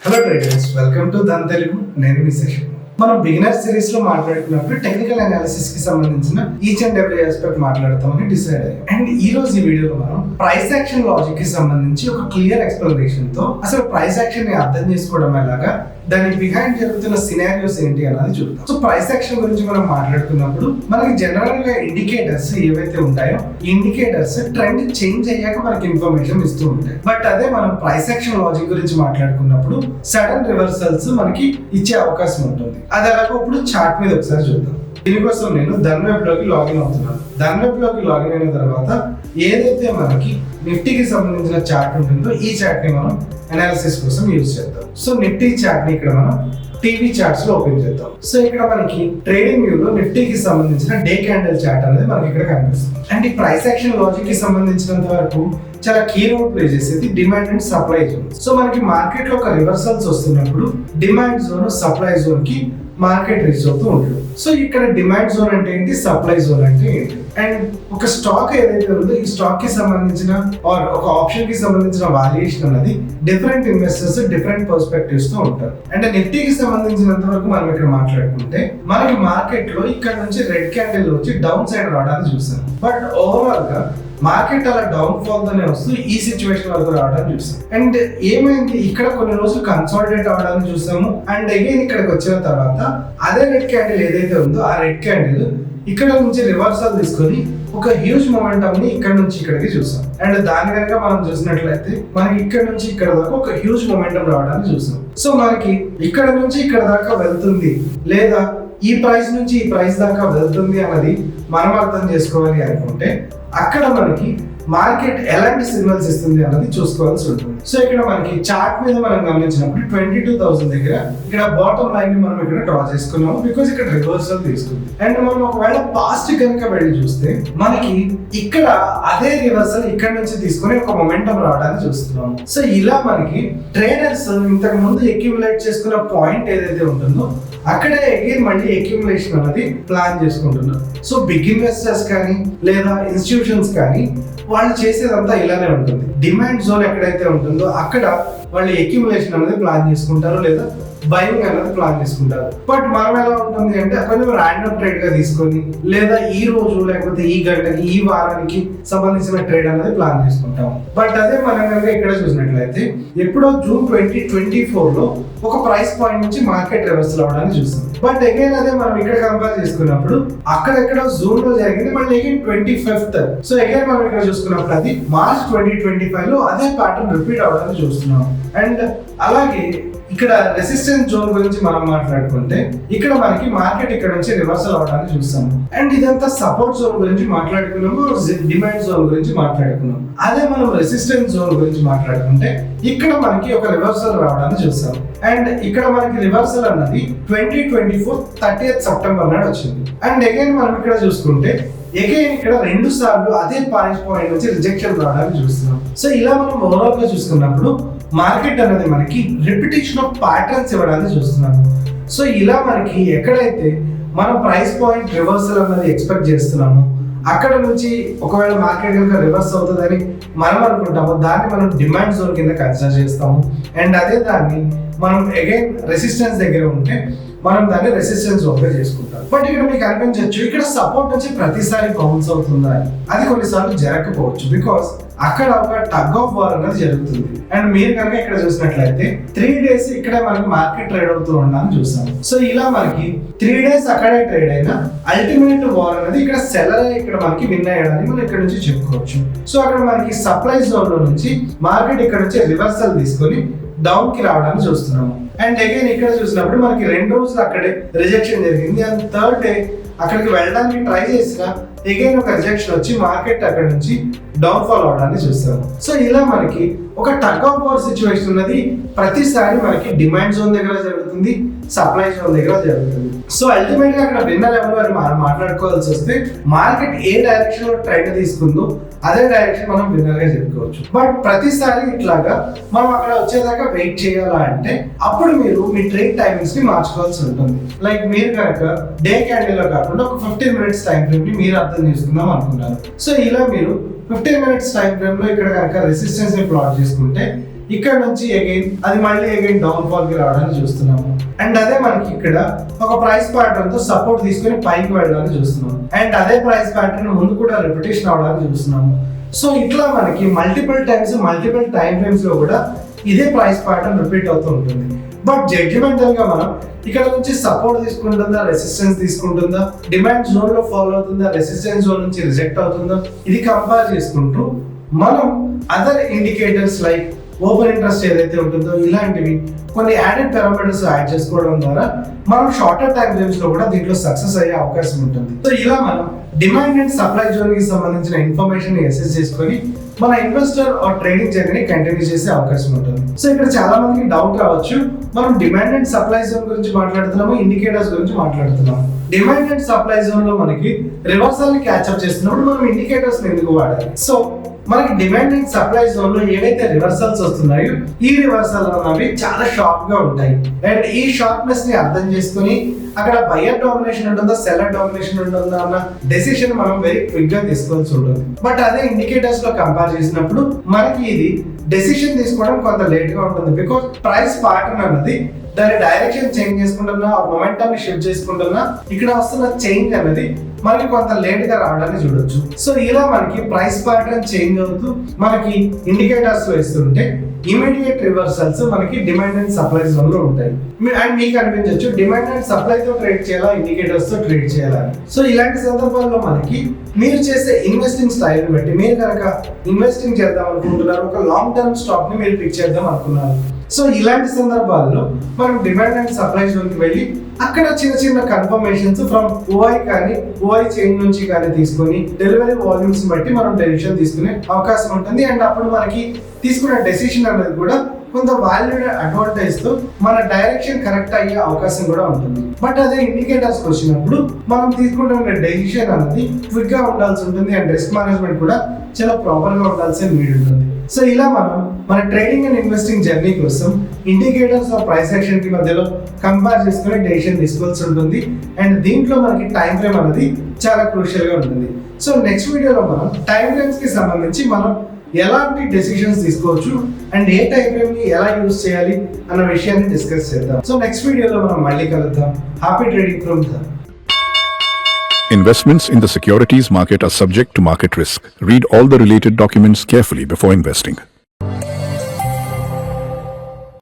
Hello traders, welcome to Dhan Telugu. నేను మీ శేషం. మనం బిగినర్ సిరీస్ లో మాట్లాడుకున్నప్పుడు టెక్నికల్ అనాలిసిస్ కి సంబంధించిన ఈచ్ అండ్ ఎవ్రీ ఆస్పెక్ట్ మాట్లాడతామని డిసైడ్ అయ్యాం. అండ్ ఈ రోజు ఈ వీడియోలో మనం ప్రైస్ యాక్షన్ లాజిక్ కి సంబంధించి ఒక క్లియర్ ఎక్స్ప్లెనేషన్ తో అసలు ప్రైస్ యాక్షన్ ని అర్థం చేసుకోవడం ఎలాగా, దాని బిహైండ్ జరుగుతున్న సినారియోస్ ఏంటి అన్నది చూద్దాం. సో ప్రైస్ యాక్షన్ గురించి మనం మాట్లాడుకున్నప్పుడు మనకి జనరల్ గా ఇండికేటర్స్ ఏవైతే ఉంటాయో ఈ ఇండికేటర్స్ ట్రెండ్ చేంజ్ అయ్యాక మనకి ఇన్ఫర్మేషన్ ఇస్తూ ఉంటాయి. బట్ అదే మనం ప్రైస్ యాక్షన్ లాజిక్ గురించి మాట్లాడుకున్నప్పుడు సడన్ రివర్సల్స్ మనకి ఇచ్చే అవకాశం ఉంటుంది. అది అలాగో ఇప్పుడు చార్ట్ మీద ఒకసారి చూద్దాం. దీనికోసం నేను ధన్ వెబ్ లోకి లాగిన్ అవుతున్నాను. ధన్ వెబ్ లోకి లాగిన్ అయిన తర్వాత ఏదైతే మనకి నిఫ్టీకి సంబంధించిన చార్ట్ ఉంటుందో ఈ చార్ట్ ని మనం అనాలిసిస్ కోసం యూజ్ చేద్దాం. సో నిఫ్టీ చార్ట్ ని ఇక్కడ మనం టీవీ చార్ట్స్ లో ఓపెన్ చేద్దాం. సో ఇక్కడ మనకి ట్రేడింగ్ వ్యూ లో నిఫ్టీకి సంబంధించిన డే క్యాండిల్ చార్ట్ అనేది మనకి ఇక్కడ కనిపిస్తుంది. అండ్ ఈ ప్రైస్ యాక్షన్ లాజిక్ కి సంబంధించినంత వరకు చాలా కీ రోల్ ప్లే చేసేది demand and supply zone. So మనకి మార్కెట్ లో ఒక రివర్సల్స్ వస్తున్నప్పుడు డిమాండ్ జోన్ సప్లై జోన్ కి మార్కెట్ రీచ్ అవుతూ ఉంటుంది. సో ఇక్కడ డిమాండ్ జోన్ అంటే ఏంటి, సప్లై జోన్ అంటే ఏంటి, అండ్ ఒక స్టాక్ ఏదైతే ఉందో ఈ స్టాక్ కి సంబంధించిన ఆర్ ఒక ఆప్షన్ కి సంబంధించిన వాల్యుయేషన్ అనేది డిఫరెంట్ ఇన్వెస్టర్స్ డిఫరెంట్ పర్స్పెక్టివ్స్ తో ఉంటారు. అంటే నిఫ్టీకి సంబంధించినంత వరకు మనం ఇక్కడ మాట్లాడుకుంటే మనకి మార్కెట్ లో ఇక్కడ నుంచి రెడ్ క్యాండిల్ వచ్చి డౌన్ సైడ్ రావడానికి చూసాం. బట్ ఓవరాల్ గా మార్కెట్ అలా డౌన్ ఫాల్ తోనే వస్తూ ఈ సిచ్యువేషన్ వరకు రావడానికి చూసాం. అండ్ ఏమైంది, ఇక్కడ కొన్ని రోజులు కన్సాలిడేట్ అవడానికి చూసాము. అండ్ అగైన్ ఇక్కడికి వచ్చిన తర్వాత అదే రెడ్ క్యాండిల్ ఏదైతే ఉందో ఆ రెడ్ క్యాండిల్ ఇక్కడ నుంచి రివర్సల్ తీసుకొని ఒక హ్యూజ్ మొమెంటమ్ ని ఇక్కడ నుంచి ఇక్కడికి చూసాం. అండ్ దాని కనుక మనం చూసినట్లయితే మనకి ఇక్కడ నుంచి ఇక్కడ దాకా ఒక హ్యూజ్ మొమెంటమ్ రావడానికి చూసాం. సో మనకి ఇక్కడ నుంచి ఇక్కడ దాకా వెళ్తుంది లేదా ఈ ప్రైస్ నుంచి ఈ ప్రైస్ దాకా వెళ్తుంది అన్నది మనం అర్థం చేసుకోవాలి అనుకుంటే అక్కడ మనకి మార్కెట్ ఎలాంటి సిగ్నల్స్ ఇస్తుంది అన్నది చూసుకోవాల్సి ఉంటుంది. సో ఇక్కడ మనకి చార్ట్ మీద మనం గమనించినప్పుడు 22,000 దగ్గర ఇక్కడ బాటమ్ లైన్ ని మనం ఇక్కడ డ్రా చేసుకున్నాము, బికాస్ ఇక్కడ రివర్సల్ తీసుకుంది. అండ్ మనం ఒకవేళ పాస్ట్ కనుక వెళ్ళి చూస్తే మనకి ఇక్కడ అదే రివర్సల్ ఇక్కడ నుంచి తీసుకొని ఒక మొమెంటం రావడానికి చూస్తున్నాము. సో ఇలా మనకి ట్రేడర్స్ ఇంతకు ముందు అక్యుములేట్ చేసుకున్న పాయింట్ ఏదైతే ఉంటుందో అక్కడే అగైన్ మళ్ళీ అక్యుములేషన్ అనేది ప్లాన్ చేసుకుంటున్నారు. సో బిగ్ ఇన్వెస్టర్స్ కానీ లేదా ఇన్స్టిట్యూషన్స్ కానీ వాళ్ళు చేసేదంతా ఇలానే ఉంటుంది. డిమాండ్ జోన్ ఎక్కడైతే ఉంటుందో అక్కడ వాళ్ళు అక్యుములేషన్ అనేది ప్లాన్ చేసుకుంటారు లేదా బయింగ్ అనేది ప్లాన్ చేసుకుంటారు. బట్ మనం ఎలా ఉంటుంది అంటే కొంచెం ర్యాండమ్ ట్రేడ్ గా తీసుకొని లేదా ఈ రోజు లేకపోతే ఈ గంటకి ఈ వారానికి సంబంధించిన ట్రేడ్ అనేది ప్లాన్ చేసుకుంటాం. బట్ అదే మనం కనుక ఇక్కడ చూసినట్లయితే ఎప్పుడో జూన్ 2024 లో ఒక ప్రైస్ పాయింట్ నుంచి మార్కెట్ రివర్సల్ అవడానికి చూస్తాం. బట్ అగైన్ అదే మనం ఇక్కడ కంపేర్ చేసుకున్నప్పుడు అక్కడెక్కడ జూన్ లో జరిగింది మళ్ళీ అగైన్ 25th. సో అగైన్ మనం ఇక్కడ చూసుకున్నప్పుడు అది మార్చ్ 2025 లో అదే ప్యాటర్న్ రిపీట్ అవడానికి చూస్తున్నాం. అండ్ అలాగే ఇక్కడ రెసిస్టెన్స్ జోన్ గురించి మనం మాట్లాడుకుంటే ఇక్కడ మనకి మార్కెట్ ఇక్కడ నుంచి రివర్సల్ అవడానికి చూస్తాము. అండ్ ఇదంతా సపోర్ట్ జోన్ గురించి మాట్లాడుకున్నాము, డిమాండ్ జోన్ గురించి మాట్లాడుకున్నాం. అదే మనం రెసిస్టెన్స్ జోన్ గురించి మాట్లాడుకుంటే ఇక్కడ మనకి ఒక రివర్సల్ రావడానికి చూస్తాము. అండ్ ఇక్కడ మనకి రివర్సల్ అన్నది 2024 30th సెప్టెంబర్ నాడు వచ్చింది. అండ్ అగైన్ మనం ఇక్కడ చూసుకుంటే అగైన్ ఇక్కడ 2 సార్లు అదే ప్రైస్ పాయింట్ నుంచి రిజెక్షన్ రావడానికి చూస్తున్నాం. సో ఇలా మనం ఓవరాల్ గా చూసుకున్నప్పుడు మార్కెట్ అనేది మనకి రిపిటేషన్ ఆఫ్ ప్యాటర్న్స్ ఇవ్వడానికి చూస్తున్నాము. సో ఇలా మనకి ఎక్కడైతే మనం ప్రైస్ పాయింట్ రివర్సల్ అనేది ఎక్స్పెక్ట్ చేస్తున్నాము అక్కడ నుంచి ఒకవేళ మార్కెట్ కనుక రివర్స్ అవుతుందని మనం అనుకుంటాము, దాన్ని మనం డిమాండ్ జోన్ కింద కన్సిడర్ చేస్తాము. అండ్ అదే దాన్ని మనం అగైన్ రెసిస్టెన్స్ దగ్గర ఉంటే మనం దాన్ని రెసిస్టెన్స్ జోన్గా చేసుకుంటాం. బట్ ఇక్కడ మీకు అనిపించవచ్చు ఇక్కడ సపోర్ట్ నుంచి ప్రతిసారి బౌన్స్ అవుతుందా అని. అది కొన్నిసార్లు జరగకపోవచ్చు, బికాస్ అక్కడ ఒక టగ్ ఆఫ్ వార్ అనేది జరుగుతుంది. అండ్ మీరు కనుక ఇక్కడ చూసినట్లయితే 3 days ఇక్కడే మనకి మార్కెట్ ట్రేడ్ అవుతూ ఉండాలని చూస్తాం. సో ఇలా మనకి 3 days అక్కడే ట్రేడ్ అయినా అల్టిమేట్ వార్ అనేది ఇక్కడ సెల్లర్ ఇక్కడ మనకి విన్ అయ్యాడని మనం ఇక్కడ నుంచి చెప్పుకోవచ్చు. సో అక్కడ మనకి సప్లై జోన్ లో నుంచి మార్కెట్ ఇక్కడ నుంచి రివర్సల్ తీసుకొని డౌన్ కి రావడానికి చూస్తున్నాము. అండ్ అగైన్ ఇక్కడ చూసినప్పుడు మనకి 2 రోజులు అక్కడే రిజెక్షన్ జరిగింది. అండ్ 3rd day అక్కడికి వెళ్ళడానికి ట్రై చేసిన అగైన్ ఒక రిజెక్షన్ వచ్చి మార్కెట్ అక్కడ నుంచి డౌన్ ఫాల్ అవడానికి చూస్తాము. సో ఇలా మనకి ఒక టగ్ ఆఫ్ వార్ సిచ్యువేషన్ ఉన్నది ప్రతిసారి మనకి డిమాండ్ జోన్ దగ్గర జరుగుతుంది, సప్లై జోన్ దగ్గర జరుగుతుంది. సో అల్టిమేట్ గా అక్కడ విన్నర్ ఎవరు అని మనం మాట్లాడుకోవాల్సి వస్తే మార్కెట్ ఏ డైరెక్షన్ లో ట్రెండ్ తీసుకుందో అదే డైరెక్షన్ మనం విన్నర్ గా చెప్పుకోవచ్చు. బట్ ప్రతిసారి ఇట్లాగా మనం అక్కడ వచ్చేదాకా వెయిట్ చేయాలా అంటే అప్పుడు మీరు మీ ట్రేడ్ టైమింగ్స్ ని మార్చుకోవాల్సి ఉంటుంది. లైక్ మీరు కనుక డే క్యాండిల్ లో కాకుండా ఒక 15 minutes టైం ఫ్రేమ్ ని మీరు అర్థం చేసుకుందాం అనుకున్నారు. సో ఇలా మీరు 15 minutes టైం ఫ్రేమ్ లో ఇక్కడ కనుక రెసిస్టెన్స్ ని ప్లాట్ చేసుకుంటే ఇక్కడ నుంచి అగైన్ అది మళ్ళీ అగైన్ డౌన్ ఫాల్ కి రావడానికి చూస్తున్నాము. అండ్ అదే మనకి ఇక్కడ ఒక ప్రైస్ ప్యాటర్న్ తో సపోర్ట్ తీసుకొని పైకి వెళ్ళడానికి చూస్తున్నాము. అండ్ అదే ప్రైస్ ప్యాటర్న్ ముందు కూడా రిపిటేషన్ అవడానికి చూస్తున్నాము. సో ఇట్లా మనకి multiple times multiple time frames లో కూడా ఇదే ప్రైస్ ప్యాటర్న్ రిపీట్ అవుతూ ఉంటుంది. బట్ జడ్జిమెంటల్ గా మనం ఇక్కడ నుంచి సపోర్ట్ తీసుకుంటుందా, రెసిస్టెన్స్ తీసుకుంటుందా, డిమాండ్ జోన్ లో ఫాలో అవుతుందా, రెసిస్టెన్స్ జోన్ నుంచి రిజెక్ట్ అవుతుందా, ఇది కంపేర్ చేసుకుంటూ మనం other indicators like open interest ఏదైతే ఉంటుందో ఇలాంటివి కొన్ని యాడెడ్ పారామీటర్స్ యాడ్ చేసుకోవడం ద్వారా మనం షార్టర్ టైం ఫ్రేమ్స్ లో కూడా దీంట్లో సక్సెస్ అయ్యే అవకాశం ఉంటుంది. సో ఇలా మనం డిమాండ్ అండ్ సప్లై జోన్ కి సంబంధించిన ఇన్ఫర్మేషన్ అసెస్ చేసుకొని మన investor or trading journey continue చేసే అవకాశం ఉంటుంది. సో ఇక్కడ చాలా మందికి డౌట్ రావచ్చు, మనం డిమాండ్ అండ్ సప్లై జోన్ గురించి మాట్లాడుతున్నాము, ఇండికేటర్స్ గురించి మాట్లాడుతున్నాము. డిమాండ్ అండ్ సప్లై జోన్ లో మనకి రివర్సల్ ని క్యాచ్అప్ చేస్తున్నప్పుడు మనం ఇండికేటర్స్ ఎందుకు వాడాలి? సో మనకి డిమాండ్ అండ్ సప్లై జోన్ లో ఏవైతే రివర్సల్స్ వస్తున్నాయో ఈ రివర్సల్ అనేవి చాలా షార్ప్ గా ఉంటాయి. అండ్ ఈ షార్ప్నెస్ ని అర్థం చేసుకుని అక్కడ బయర్ డామినేషన్ ఉంటుందా, సెల్లర్ డామినేషన్ ఉంటుందా అన్న డెసిషన్ మనం వెరీ క్విక్ గా తీసుకోవాల్సి ఉంటుంది. బట్ అదే ఇండికేటర్స్ లో కంపేర్ చేసినప్పుడు మనకి ఇది డెసిషన్ తీసుకోవడం కొంత లేట్ గా ఉంటుంది. బికాస్ ప్రైస్ ప్యాటర్న్ అన్నది దాని డైరెక్షన్ చేంజ్ చేసుకుంటున్నా, మొమెంటమ్ ని షిఫ్ట్ చేసుకుంటున్నా ఇక్కడ వస్తున్న చేంజ్ అనేది మనకి కొంత లేట్ గా రావడానికి చూడొచ్చు. సో ఇలా మనకి ప్రైస్ ప్యాటర్న్ చేంజ్ అవుతూ మనకి ఇండికేటర్స్ లో ఇస్తుంటే ఇమీడియట్ రివర్సల్స్ మనకి డిమాండ్ అండ్ సప్లై జోన్ లో ఉంటాయి. అండ్ మీకు అనిపించవచ్చు డిమాండ్ అండ్ సప్లై తో ట్రేడ్ చేయాలా, ఇండికేటర్స్ తో ట్రేడ్ చేయాలా. సో ఇలాంటి సందర్భాల్లో మనకి మీరు చేసే ఇన్వెస్టింగ్ స్టైల్ బట్టి మీరు కనుక ఇన్వెస్టింగ్ చేద్దాం అనుకుంటున్నారు, ఒక లాంగ్ టర్మ్ స్టాక్ ని మీరు పిక్ చేద్దాం అనుకున్నారు. సో ఇలాంటి సందర్భాల్లో మనం డిమాండ్ అండ్ సప్లై జోన్ కి వెళ్ళి అక్కడ చిన్న చిన్న కన్ఫర్మేషన్స్ ఫ్రమ్ ఓఐ కానీ ఓఐ చైన్ నుంచి కానీ తీసుకొని డెలివరీ వాల్యూమ్స్ బట్టి మనం డెసిషన్ తీసుకునే అవకాశం ఉంటుంది. అండ్ అప్పుడు మనకి తీసుకునే డెసిషన్ అనేది కూడా కొంత వాల్యూడ్ అడ్వాంటేజ్ తో మన డైరెక్షన్ కరెక్ట్ అయ్యే అవకాశం కూడా ఉంటుంది. బట్ అదే ఇండికేటర్స్ వచ్చినప్పుడు మనం తీసుకుంటున్న డెసిషన్ అనేది క్విక్ గా ఉండాల్సి ఉంటుంది. అండ్ రిస్క్ మేనేజ్మెంట్ కూడా చాలా ప్రాపర్ గా ఉండాల్సిన నీడ్ ఉంటుంది. సో ఇలా మనం మన ట్రేడింగ్ అండ్ ఇన్వెస్టింగ్ జర్నీ కోసం ఇండికేటర్స్ ఆఫ్ ప్రైస్ యాక్షన్ కి మధ్యలో కంపేర్ చేసుకుని డెసిషన్ తీసుకోవాల్సి ఉంటుంది. అండ్ దీంట్లో మనకి టైం ఫ్రేమ్ అనేది చాలా క్రూషియల్ గా ఉంటుంది. సో నెక్స్ట్ వీడియోలో మనం టైం ఫ్రేమ్స్ కి సంబంధించి మనం ఎలాంటి డెసిషన్స్ తీసుకోవచ్చు అండ్ ఏ టైం ఫ్రేమ్ ని ఎలా యూజ్ చేయాలి అన్న విషయాన్ని డిస్కస్ చేద్దాం. సో నెక్స్ట్ వీడియోలో మనం మళ్ళీ కలుద్దాం. Happy trading from Dhan. Investments in the securities market are subject to market risk. Read all the related documents carefully before investing.